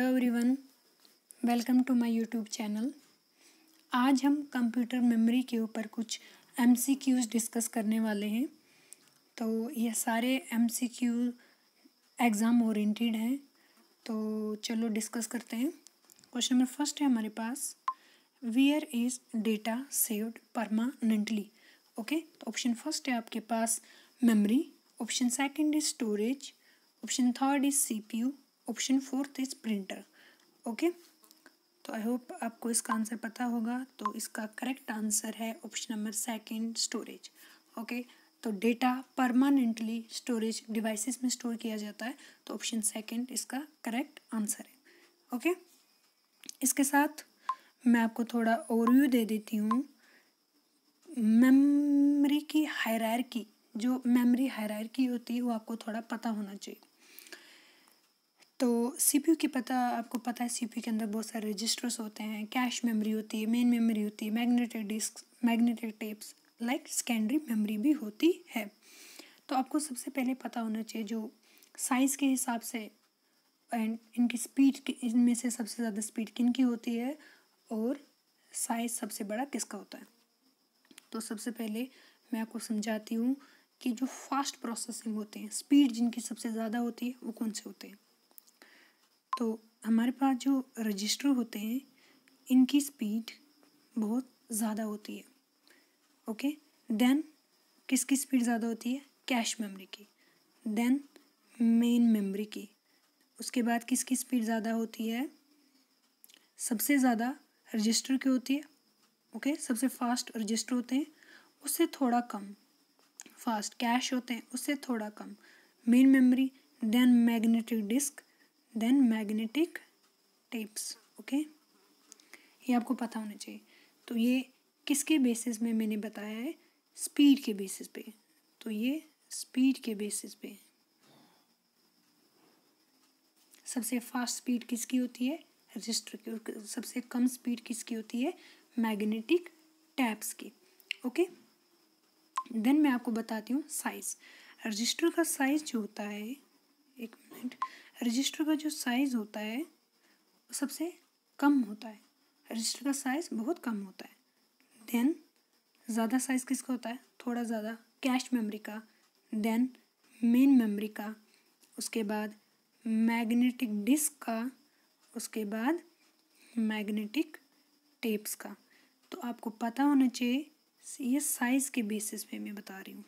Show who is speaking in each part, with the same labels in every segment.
Speaker 1: Hello everyone, welcome to my YouTube channel. आज हम computer memory के ऊपर कुछ एमसीक्यूज डिस्कस करने वाले हैं। तो ये सारे एमसीक्यू एग्ज़ाम ओरिएंटेड हैं, तो चलो डिस्कस करते हैं। क्वेश्चन नंबर फर्स्ट है हमारे पास, where is data saved permanently. Okay, तो ऑप्शन फर्स्ट है आपके पास memory, option second is storage, option third is CPU, option fourth is printer. Okay, तो आई होप आपको इसका आंसर पता होगा। तो इसका करेक्ट आंसर है option number second, storage. Okay, तो डेटा परमानेंटली स्टोरेज डिवाइसेस में स्टोर किया जाता है, तो ऑप्शन सेकंड इसका करेक्ट आंसर है। ओके, इसके साथ मैं आपको थोड़ा ओवरव्यू दे देती हूँ। मेमोरी की हायरार्की, जो मेमोरी हायरार्की होती है वो आपको थोड़ा पता होना चाहिए। तो सीपीयू की आपको पता है, सीपीयू के अंदर बहुत सारे रजिस्टर्स होते हैं, कैश मेमोरी होती है, मेन मेमोरी होती है, magnetic disk, magnetic tapes, like secondary memory भी होती है। तो आपको सबसे पहले पता होना चाहिए जो साइज़ के हिसाब से एंड इनकी स्पीड, इनमें से सबसे ज़्यादा स्पीड किन की होती है और साइज़ सबसे बड़ा किसका होता है। तो सबसे पहले मैं आपको समझाती हूँ कि जो फास्ट प्रोसेसिंग होते हैं, स्पीड जिनकी सबसे ज़्यादा होती है वो कौन से होते हैं। तो हमारे पास जो रजिस्टर होते हैं इनकी स्पीड बहुत ज़्यादा होती है। ओके, देन किसकी स्पीड ज़्यादा होती है, कैश मेमोरी की, देन मेन मेमोरी की। उसके बाद किसकी स्पीड ज़्यादा होती है, सबसे ज़्यादा रजिस्टर की होती है। ओके, सबसे फास्ट रजिस्टर होते हैं, उससे थोड़ा कम फास्ट कैश होते हैं, उससे थोड़ा कम main memory, then magnetic disk, then magnetic tapes. Okay, ये आपको पता होना चाहिए। तो ये किसके बेसिस में मैंने बताया है, स्पीड के बेसिस पे। तो ये स्पीड के बेसिस पे सबसे फास्ट स्पीड किसकी होती है, रजिस्टर की, सबसे कम स्पीड किसकी होती है, मैग्नेटिक टैप्स की। ओके, देन मैं आपको बताती हूँ साइज़। रजिस्टर का साइज़ जो होता है, एक मिनट, रजिस्टर का जो साइज़ होता है सबसे कम होता है, रजिस्टर का साइज़ बहुत कम होता है। देन ज़्यादा साइज़ किसका होता है, थोड़ा ज़्यादा कैश मेमोरी का, देन मेन मेमोरी का, उसके बाद मैग्नेटिक डिस्क का, उसके बाद मैग्नेटिक टेप्स का। तो आपको पता होना चाहिए, ये साइज़ के बेसिस पे मैं बता रही हूँ।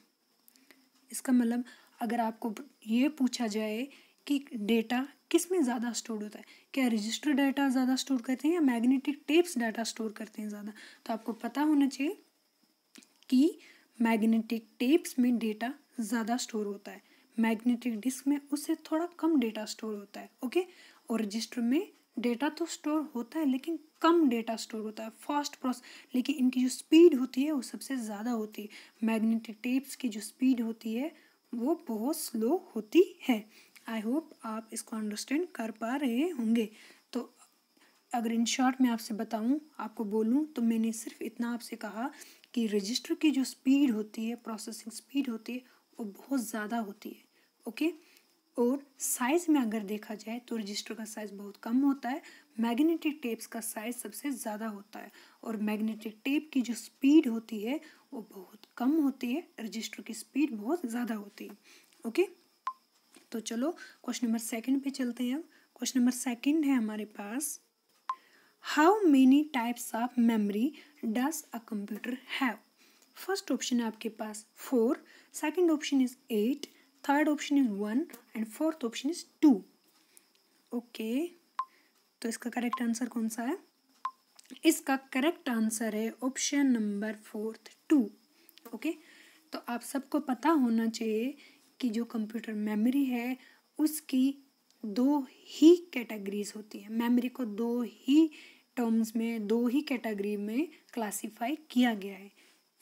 Speaker 1: इसका मतलब अगर आपको ये पूछा जाए कि डेटा किस में ज़्यादा स्टोर होता है, क्या रजिस्टर डाटा ज़्यादा स्टोर करते हैं या मैग्नेटिक टेप्स डाटा स्टोर करते हैं ज़्यादा, तो आपको पता होना चाहिए कि मैग्नेटिक टेप्स में डेटा ज़्यादा स्टोर होता है, मैग्नेटिक डिस्क में उससे थोड़ा कम डेटा स्टोर होता है। ओके, और रजिस्टर में डेटा तो स्टोर होता है लेकिन कम डेटा स्टोर होता है, फास्ट प्रोसेस, लेकिन इनकी जो स्पीड होती है वो सबसे ज़्यादा होती है। मैग्नेटिक टेप्स की जो स्पीड होती है वो बहुत स्लो होती है। आई होप आप इसको अंडरस्टैंड कर पा रहे होंगे। तो अगर इन शॉर्ट में आपसे बताऊं, आपको बोलूं, तो मैंने सिर्फ इतना आपसे कहा कि रजिस्टर की जो स्पीड होती है, प्रोसेसिंग स्पीड होती है, वो बहुत ज़्यादा होती है। ओके, और साइज़ में अगर देखा जाए तो रजिस्टर का साइज़ बहुत कम होता है, मैग्नेटिक टेप्स का साइज़ सबसे ज़्यादा होता है, और मैग्नेटिक टेप की जो स्पीड होती है वो बहुत कम होती है, रजिस्टर की स्पीड बहुत ज़्यादा होती है। ओके, तो चलो क्वेश्चन नंबर सेकंड पे चलते हैं। क्वेश्चन नंबर सेकंड है हमारे पास, how many types of memory does a computer have. First option है आपके पास 4, second option is 8, third option is 1 and fourth option is 2। Okay, तो इसका करेक्ट आंसर कौन सा है, इसका करेक्ट आंसर है ऑप्शन नंबर फोर्थ, 2। ओके, तो आप सबको पता होना चाहिए कि जो कंप्यूटर मेमोरी है उसकी दो ही कैटेगरीज होती हैं, मेमोरी को दो ही टर्म्स में, दो ही कैटेगरी में क्लासिफाई किया गया है।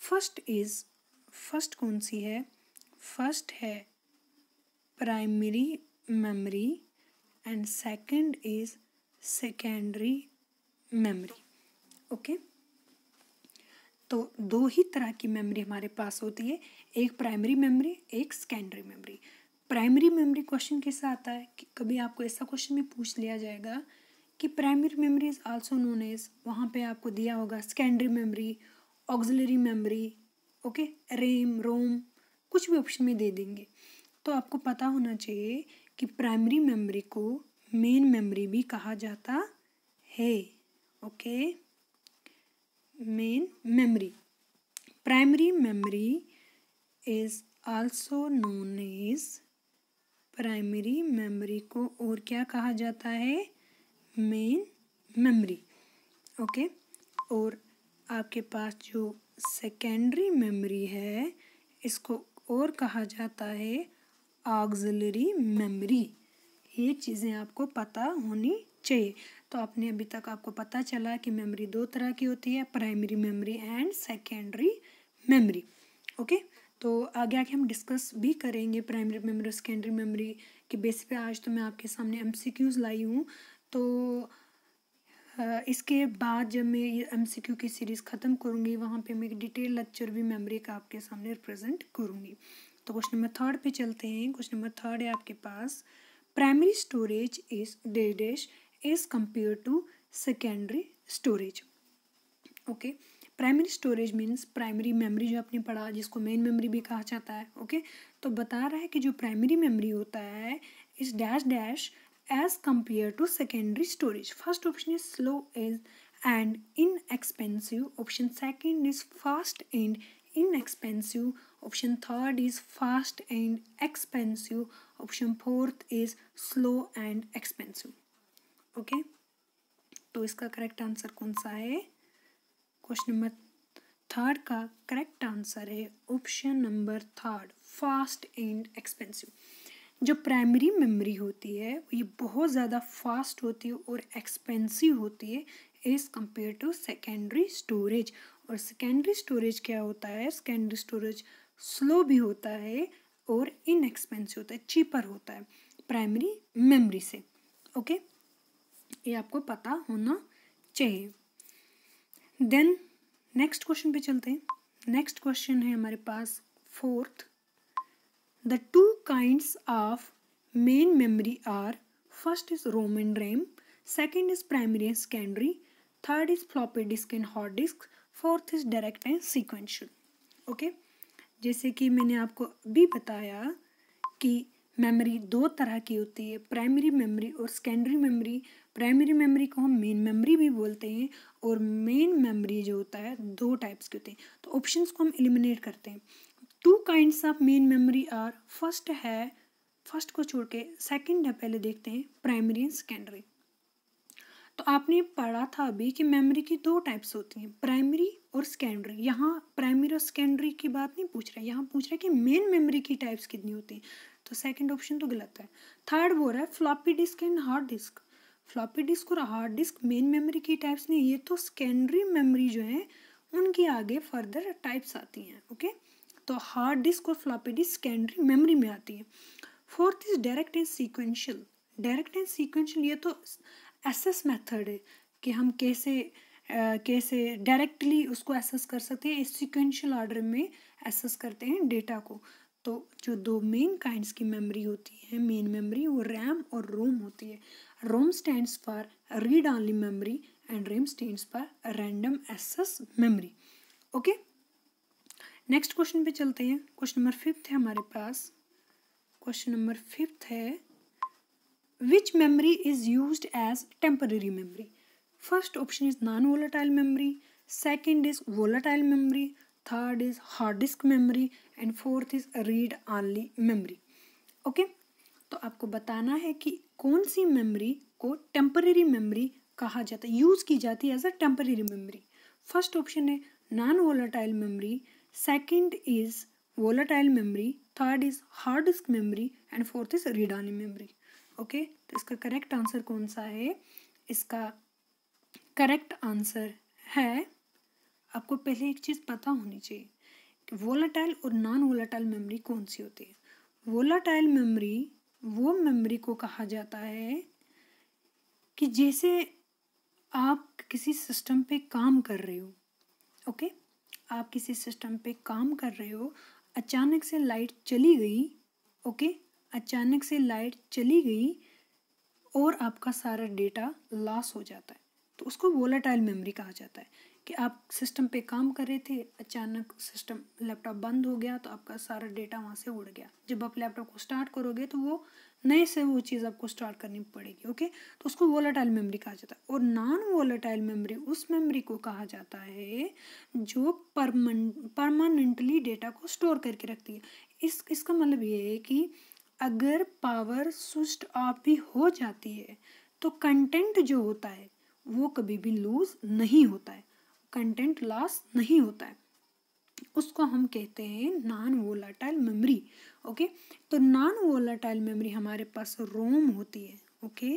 Speaker 1: फर्स्ट कौन सी है, फर्स्ट है primary memory and second is secondary memory. Okay, तो दो ही तरह की मेमोरी हमारे पास होती है, एक प्राइमरी मेमोरी, एक secondary memory. Primary memory question कैसा आता है कि कभी आपको ऐसा क्वेश्चन में पूछ लिया जाएगा कि primary memory is also known as, वहाँ पे आपको दिया होगा secondary memory, auxiliary memory, okay, RAM, ROM, कुछ भी ऑप्शन में दे देंगे। तो आपको पता होना चाहिए कि प्राइमरी मेमोरी को मेन मेमोरी भी कहा जाता है, okay. Main memory, primary memory is also known as, primary memory को और क्या कहा जाता है, मेन मेमोरी, ओके। और आपके पास जो सेकेंडरी मेमोरी है इसको और कहा जाता है ऑक्सिलरी मेमोरी। ये चीज़ें आपको पता होनी चाहिए। तो आपने अभी तक आपको पता चला कि मेमोरी दो तरह की होती है, primary memory and secondary memory, okay. तो आगे आके हम डिस्कस भी करेंगे प्राइमरी मेमोरी और सेकेंडरी मेमोरी के बेस पे। आज तो मैं आपके सामने एमसीक्यूज लाई हूँ, तो इसके बाद जब मैं ये एमसीक्यू की सीरीज़ ख़त्म करूँगी वहाँ पे मैं एक डिटेल लेक्चर भी मेमोरी का आपके सामने रिप्रेजेंट करूँगी। तो क्वेश्चन नंबर 3 पे चलते हैं। क्वेश्चन नंबर 3 है आपके पास, primary storage is dash as compare to secondary storage, okay. Primary storage means primary memory जो आपने पढ़ा, जिसको मेन मेमोरी भी कहा जाता है, ओके। तो बता रहा है कि जो प्राइमरी मेमोरी होता है इस dash dash as compared to secondary storage. First option is slow and inexpensive. Option second is fast and inexpensive. Option third is fast and expensive. Option fourth is slow and expensive. Okay? तो इसका correct answer कौन सा है? Question number 3 का correct answer है option number 3, fast and expensive. जो primary memory होती है ये बहुत ज़्यादा फास्ट होती है और एक्सपेंसिव होती है as compare to secondary storage. और सेकेंडरी स्टोरेज क्या होता है? सेकेंडरी स्टोरेज स्लो भी होता है और इनएक्सपेंसिव होता है, चीपर होता है प्राइमरी मेमोरी से, ओके। ये आपको पता होना चाहिए। देन नेक्स्ट क्वेश्चन पे चलते हैं। नेक्स्ट क्वेश्चन है हमारे पास 4th, the two kinds of main memory are, first is ROM and RAM, second is primary and secondary, third is floppy disk and hard disk, fourth is direct and sequential, okay। जैसे कि मैंने आपको अभी बताया कि memory दो तरह की होती है, प्राइमरी मेमोरी और सेकेंडरी मेमोरी। प्राइमरी मेमोरी को हम मेन मेमोरी भी बोलते हैं और मेन मेमोरी जो होता है दो टाइप्स के होते हैं। तो ऑप्शंस को हम एलिमिनेट करते हैं। Two kinds of main memory are, first को छोड़ के सेकेंड है, पहले देखते हैं प्राइमरी एंड सेकेंडरी। तो आपने पढ़ा था अभी कि मेमोरी की दो टाइप्स होती हैं, प्राइमरी और सेकेंडरी। यहाँ प्राइमरी और सेकेंडरी की बात नहीं पूछ रहा है, यहाँ पूछ रहा है कि मेन मेमोरी की टाइप्स कितनी होती हैं। तो सेकंड ऑप्शन तो गलत है। थर्ड बोल रहा है floppy disk and hard disk. Floppy disk और हार्ड डिस्क मेन मेमोरी की टाइप्स नहीं, ये तो सेकेंडरी मेमोरी जो है उनकी आगे फर्दर टाइप्स आती हैं, ओके। तो हार्ड डिस्क और फ्लॉपी डिस्क सेकेंडरी मेमोरी में आती है। Fourth is direct and sequential. Direct and sequential ये तो एसेस मेथड है कि हम कैसे डायरेक्टली उसको एसेस कर सकते हैं, सीक्वेंशियल ऑर्डर में एसेस करते हैं डेटा को। तो जो दो मेन काइंड्स की मेमोरी होती है मेन मेमोरी, वो रैम और रोम होती है। ROM stands for read only memory and RAM stands for random access memory, okay. Next question पे चलते हैं। क्वेश्चन नंबर 5 है हमारे पास। क्वेश्चन नंबर 5 है, which memory is used as temporary memory? First option is non volatile memory, second is volatile memory, third is hard disk memory and fourth is read only memory, okay. तो आपको बताना है कि कौन सी memory को temporary memory कहा जाता है, यूज की जाती है as a temporary memory. First option है non volatile memory, second is volatile memory, third is hard disk memory and fourth is read only memory, okay. तो इसका करेक्ट आंसर कौन सा है? इसका करेक्ट आंसर है, आपको पहले एक चीज़ पता होनी चाहिए कि वोलेटाइल और नॉन वोलेटाइल मेमोरी कौन सी होती है। वोलेटाइल मेमोरी वो मेमोरी को कहा जाता है कि जैसे आप किसी सिस्टम पे काम कर रहे हो, ओके। आप किसी सिस्टम पे काम कर रहे हो, अचानक से लाइट चली गई, ओके। अचानक से लाइट चली गई और आपका सारा डेटा लॉस हो जाता है, तो उसको वोलेटाइल मेमोरी कहा जाता है। कि आप सिस्टम पे काम कर रहे थे, अचानक सिस्टम लैपटॉप बंद हो गया तो आपका सारा डेटा वहाँ से उड़ गया। जब आप लैपटॉप को स्टार्ट करोगे तो वो नए से वो चीज़ आपको स्टार्ट करनी पड़ेगी। ओके, तो उसको वोलेटाइल मेमोरी कहा जाता है। और नॉन वोलेटाइल मेमोरी उस मेमोरी को कहा जाता है जो परमानेंटली डेटा को स्टोर करके रखती है। इसका मतलब ये है कि अगर पावर स्विच ऑफ भी हो जाती है तो कंटेंट जो होता है वो कभी भी लूज नहीं होता है, कंटेंट लॉस नहीं होता है, उसको हम कहते हैं नॉन वोलेटाइल मेमोरी। ओके, तो नॉन वोलेटाइल मेमोरी हमारे पास रोम होती है। ओके,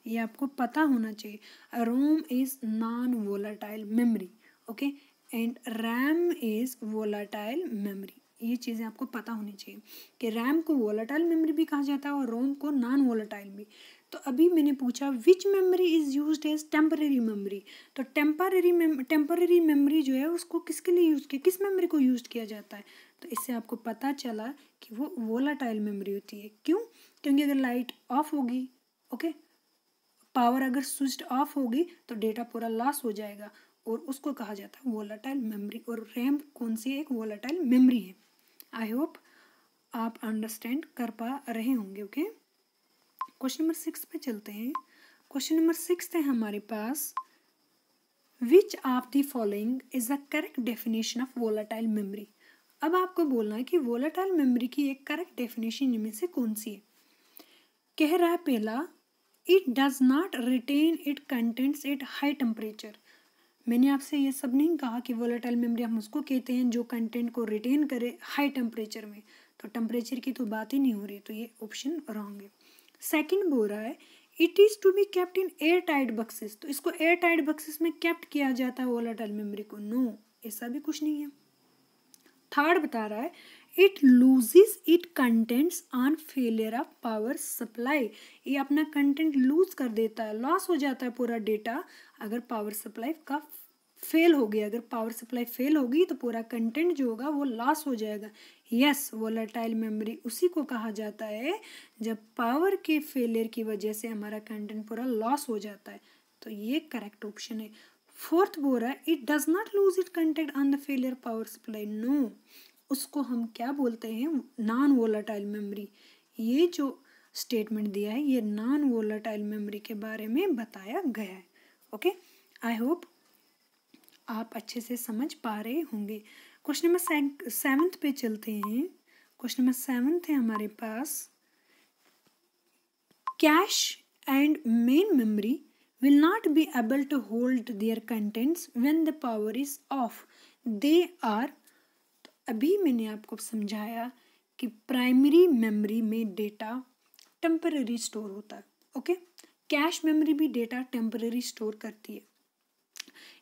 Speaker 1: ये आपको पता होना चाहिए, ROM is non volatile memory. Okay, and RAM is volatile memory. ये चीज़ें आपको पता होनी चाहिए कि रैम को वोलेटाइल मेमोरी भी कहा जाता है और रोम को नॉन वोलेटाइल भी। तो अभी मैंने पूछा which memory is used as temporary memory, तो टेम्पररी मेमोरी जो है उसको किसके लिए यूज़ किया, किस मेमोरी को यूज़ किया जाता है। तो इससे आपको पता चला कि वो वोलेटाइल मेमोरी होती है। क्यों? क्योंकि अगर लाइट ऑफ होगी, ओके, पावर अगर स्विच ऑफ होगी तो डेटा पूरा लॉस हो जाएगा और उसको कहा जाता है वोलेटाइल मेमोरी। और रैम कौन सी एक वोलेटाइल मेमोरी है। आई होप आप अंडरस्टैंड कर पा रहे होंगे। ओके, क्वेश्चन नंबर 6 पे चलते हैं। क्वेश्चन नंबर 6 है हमारे पास, which of the following is the correct definition of volatile memory. अब आपको बोलना है कि वोलेटाइल मेमोरी की एक करेक्ट डेफिनेशन इनमें से कौन सी है। कह रहा है पहला, it does not retain it contents at high temperature. मैंने आपसे ये सब नहीं कहा कि वोलेटाइल मेमोरी हम उसको कहते हैं जो कंटेंट को रिटेन करे हाई टेम्परेचर में, तो टेम्परेचर की तो बात ही नहीं हो रही, तो ये ऑप्शन रॉन्ग है। सेकंड बोल रहा है it is to be kept in air tight boxes, तो इसको एयर टाइट बक्सेस में केप्ट किया जाता है वोलेटाइल मेमोरी को। नो, ऐसा भी कुछ नहीं है। थर्ड बता रहा है it loses it contents on failure of power supply, ये अपना कंटेंट लूज कर देता है, लॉस हो जाता है पूरा डेटा अगर पावर सप्लाई का फेल हो गया। अगर पावर सप्लाई फेल होगी तो पूरा कंटेंट जो होगा वो लॉस हो जाएगा। यस, वोलेटाइल मेमोरी उसी को कहा जाता है जब पावर के फेलियर की वजह से हमारा कंटेंट पूरा लॉस हो जाता है, तो ये करेक्ट ऑप्शन है। फोर्थ बोल रहा है it does not lose it content on the failure power supply. No, उसको हम क्या बोलते हैं, नॉन वोलेटाइल मेमोरी। ये जो स्टेटमेंट दिया है ये नॉन वोलेटाइल मेमोरी के बारे में बताया गया है। ओके, आई होप आप अच्छे से समझ पा रहे होंगे। क्वेश्चन नंबर 7 पे चलते हैं। क्वेश्चन नंबर 7 है हमारे पास, cache and main memory will not be able to hold their contents when the power is off. They are, तो अभी मैंने आपको समझाया कि प्राइमरी मेमोरी में डेटा टेम्पररी स्टोर होता है। ओके, कैश मेमोरी भी डेटा टेम्पररी स्टोर करती है।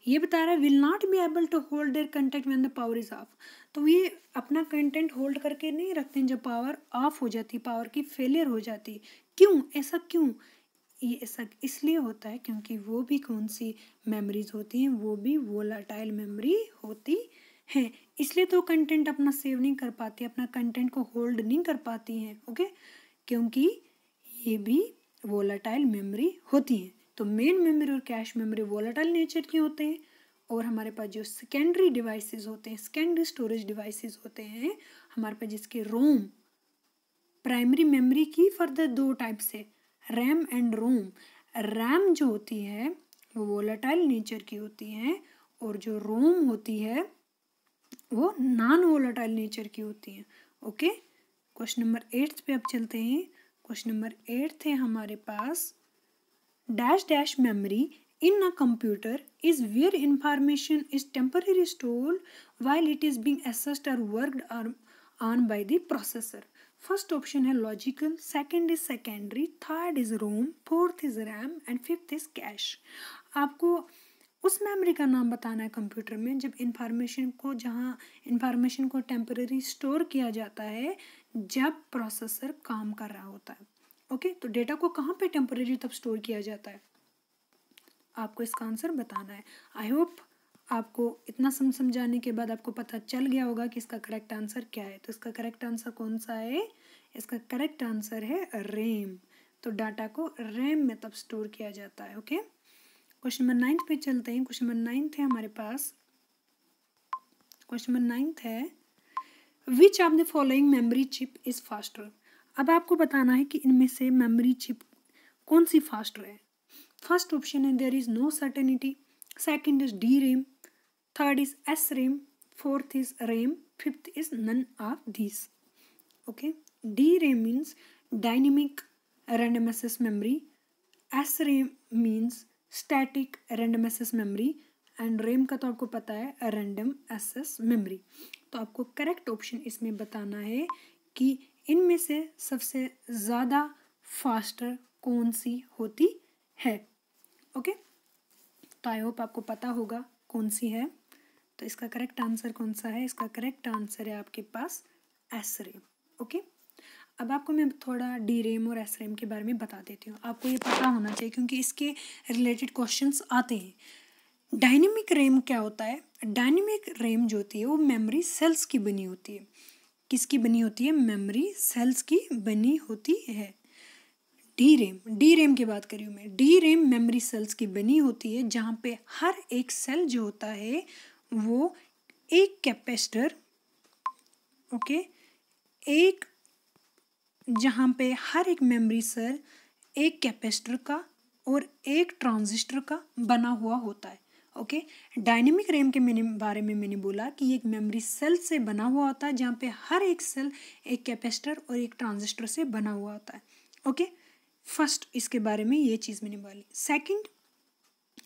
Speaker 1: ये बता रहा है will not be able to hold their content when the power is off, तो ये अपना कंटेंट होल्ड करके नहीं रखते हैं जब पावर ऑफ हो जाती, पावर की फेलियर हो जाती। क्यों, ऐसा क्यों? ये ऐसा इसलिए होता है क्योंकि वो भी कौन सी मेमोरीज होती हैं, वो भी वोलेटाइल मेमोरी होती हैं, इसलिए तो कंटेंट अपना सेव नहीं कर पाती, अपना कंटेंट को होल्ड नहीं कर पाती हैं। ओके, क्योंकि ये भी वोलेटाइल मेमोरी होती हैं। तो मेन मेमोरी और कैश मेमोरी वोलेटाइल नेचर के होते हैं, और हमारे पास जो सेकेंडरी डिवाइसेस होते हैं, सेकेंडरी स्टोरेज डिवाइसेस होते हैं हमारे पास, जिसके रोम, प्राइमरी मेमोरी की फर्दर दो टाइप से, रैम एंड रोम। रैम जो होती है वो वोलेटाइल नेचर की होती है, और जो रोम होती है वो नॉन वोलेटाइल नेचर की होती है। ओके, क्वेश्चन नंबर 8 पे अब चलते हैं। क्वेश्चन नंबर 8 है हमारे पास, dash dash memory in a computer is where information is temporarily stored while it is being accessed or worked on by the processor. First option है logical, second is secondary, third is ROM, fourth is RAM and fifth is cache. आपको उस memory का नाम बताना है computer में जब जहाँ इंफॉर्मेशन को टेम्पररी स्टोर किया जाता है जब प्रोसेसर काम कर रहा होता है। ओके, तो डेटा को कहाँ पे टेम्पररी तब स्टोर किया जाता है, आपको इसका आंसर बताना है। आई होप आपको इतना समझाने के बाद आपको पता चल गया होगा कि इसका करेक्ट आंसर क्या है। तो इसका करेक्ट आंसर कौन सा है, इसका करेक्ट आंसर है रैम। तो डाटा को रैम में तब स्टोर किया जाता है। ओके, क्वेश्चन नंबर 9 पे चलते हैं। क्वेश्चन नंबर 9 है हमारे पास। क्वेश्चन नंबर 9 है which of the following memory chip is faster. अब आपको बताना है कि इनमें से मेमोरी चिप कौन सी फास्टर है। फर्स्ट ऑप्शन है there is no certainty, second is D RAM, third is S RAM, fourth is RAM, fifth is none of this. Okay, D RAM means dynamic random access memory, S RAM means static random access memory and RAM का तो आपको पता है random access memory. तो आपको correct option इसमें बताना है कि इनमें से सबसे ज़्यादा फास्टर कौन सी होती है। ओके, तो आई होप आपको पता होगा कौन सी है। तो इसका करेक्ट आंसर कौन सा है? इसका करेक्ट आंसर है आपके पास एस रैम। ओके, अब आपको मैं थोड़ा डी रैम और एस रैम के बारे में बता देती हूँ। आपको ये पता होना चाहिए क्योंकि इसके रिलेटेड क्वेश्चंस आते हैं। डायनेमिक रैम क्या होता है? डायनेमिक रैम जो होती है वो मेमोरी सेल्स की बनी होती है। किसकी बनी होती है? मेमोरी सेल्स की बनी होती है। डी रैम की बात करी हूँ मैं। डी रैम मेमोरी सेल्स की बनी होती है जहाँ पे हर एक सेल जो होता है वो एक कैपेसिटर, ओके, एक जहाँ पे हर एक मेमोरी सेल एक कैपेसिटर का और एक ट्रांजिस्टर का बना हुआ होता है। ओके, डायनेमिक रैम के बारे में मैंने बोला कि ये एक मेमोरी सेल से बना हुआ होता है जहाँ पे हर एक सेल एक कैपेसिटर और एक ट्रांजिस्टर से बना हुआ होता है। ओके, फर्स्ट इसके बारे में ये चीज़ मैंने बोली। सेकंड,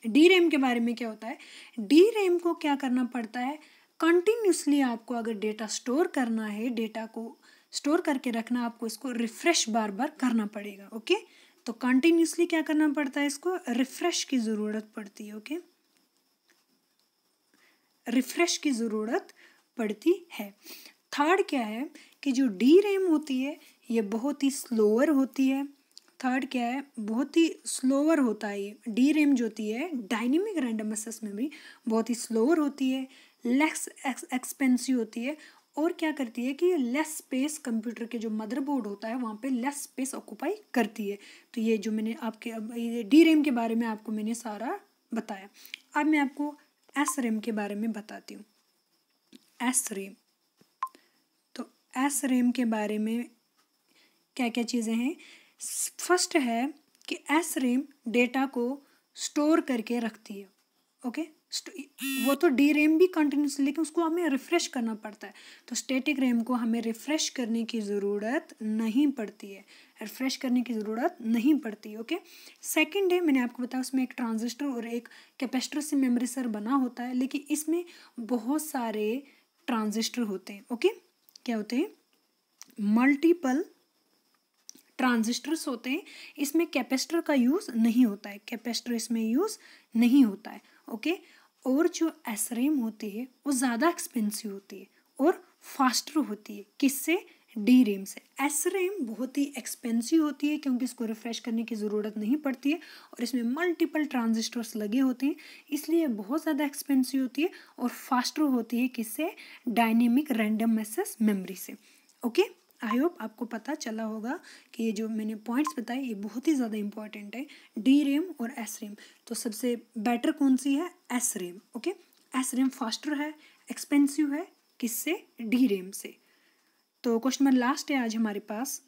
Speaker 1: डी रैम के बारे में क्या होता है? डी रैम को क्या करना पड़ता है? कंटिन्यूसली आपको अगर डेटा स्टोर करना है, डेटा को स्टोर करके रखना, आपको इसको रिफ्रेश बार बार करना पड़ेगा। ओके, तो कंटिन्यूसली क्या करना पड़ता है? इसको रिफ्रेश की ज़रूरत पड़ती है। ओके, रिफ्रेश की ज़रूरत पड़ती है। थर्ड क्या है कि जो डी रैम होती है ये बहुत ही स्लोअर होती है। थर्ड क्या है? बहुत ही स्लोअर होता है ये डी रैम जो होती है, डायनेमिक रैंडम एक्सेस मेमोरी, बहुत ही स्लोअर होती है, लेस एक्सपेंसिव होती है और क्या करती है कि ये लेस स्पेस, कंप्यूटर के जो मदरबोर्ड होता है वहाँ पे लेस स्पेस ऑक्यूपाई करती है। तो ये जो मैंने आपके ये डी रैम के बारे में आपको मैंने सारा बताया। अब मैं आपको एस रैम के बारे में बताती हूँ। एस रैम, तो एस रैम के बारे में क्या क्या चीज़ें हैं? फर्स्ट है कि एस रैम डेटा को स्टोर करके रखती है। ओके, वो तो डी रैम भी कंटिन्यूसली, लेकिन उसको हमें रिफ्रेश करना पड़ता है। तो स्टैटिक रैम को हमें रिफ्रेश करने की ज़रूरत नहीं पड़ती है, रिफ्रेश करने की ज़रूरत नहीं पड़ती है। ओके, सेकंड है, मैंने आपको बताया उसमें एक ट्रांजिस्टर और एक कैपेसिटर से मेमोरी सेल बना होता है, लेकिन इसमें बहुत सारे ट्रांजिस्टर होते हैं। ओके, क्या होते हैं? मल्टीपल ट्रांजिस्टर्स होते हैं। इसमें कैपेसिटर का यूज़ नहीं होता है, कैपेसिटर इसमें यूज़ नहीं होता है। ओके, और जो एस रैम होती है वो ज़्यादा एक्सपेंसिव होती है और फास्टर होती है। किससे? डी रैम से। एस रैम बहुत ही एक्सपेंसिव होती है क्योंकि इसको रिफ्रेश करने की ज़रूरत नहीं पड़ती है और इसमें मल्टीपल ट्रांजिस्टर्स लगे होते हैं, इसलिए बहुत ज़्यादा एक्सपेंसिव होती है और फास्टर होती है। किससे? डायनेमिक रैंडम एक्सेस मेमोरी से। ओके, आई होप आपको पता चला होगा कि ये जो मैंने पॉइंट्स बताए ये बहुत ही ज़्यादा इंपॉर्टेंट है, डी रैम और एस रैम। तो सबसे बेटर कौन सी है? S RAM. Okay, S RAM faster है, एक्सपेंसिव है, किससे? डी रैम से। तो क्वेश्चन नंबर लास्ट है आज हमारे पास।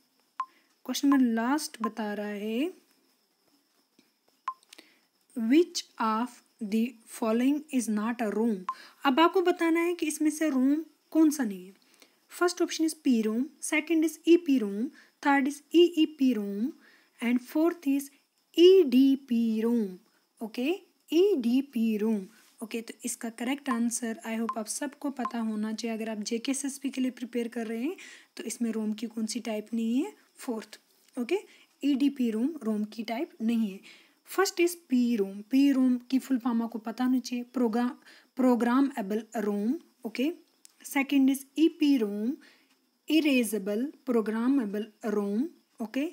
Speaker 1: क्वेश्चन नंबर लास्ट बता रहा है which of the following is not a ROM. अब आपको बताना है कि इसमें से रोम कौन सा नहीं है। First option is P Rome, second is E P ROM, third is E P Rome and fourth is E D P Rome. Okay, E D P Rome. Okay, तो इसका करेक्ट आंसर आई होप आप सबको पता होना चाहिए। अगर आप JKSSP के लिए प्रिपेयर कर रहे हैं तो इसमें रोम की कौन सी टाइप नहीं है? Fourth. Okay, E D P ROM ROM की टाइप नहीं है। First is P ROM. P ROM की फुल फॉर्म आपको पता होना चाहिए, programmable ROM. Okay, second is EPROM, erasable programmable ROM. Okay,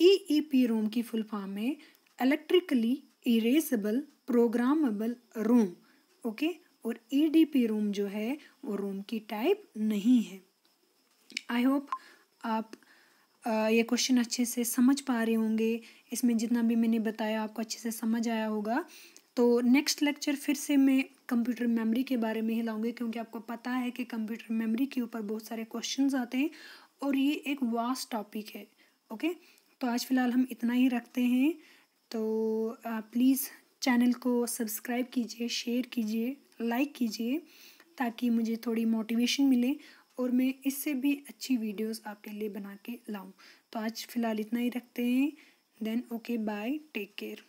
Speaker 1: EEPROM की फुल फॉर्म है electrically erasable programmable ROM. Okay, और EDP-ROM जो है वो रोम की टाइप नहीं है। आई होप आप ये क्वेश्चन अच्छे से समझ पा रहे होंगे। इसमें जितना भी मैंने बताया आपको अच्छे से समझ आया होगा। तो नेक्स्ट लेक्चर फिर से मैं कंप्यूटर मेमोरी के बारे में ही लाऊंगी, क्योंकि आपको पता है कि कंप्यूटर मेमोरी के ऊपर बहुत सारे क्वेश्चंस आते हैं और ये एक वास्ट टॉपिक है। ओके, तो आज फ़िलहाल हम इतना ही रखते हैं। तो प्लीज़ चैनल को सब्सक्राइब कीजिए, शेयर कीजिए, लाइक कीजिए, ताकि मुझे थोड़ी मोटिवेशन मिले और मैं इससे भी अच्छी वीडियोस आपके लिए बना के लाऊं। तो आज फ़िलहाल इतना ही रखते हैं। Then okay, bye, take care.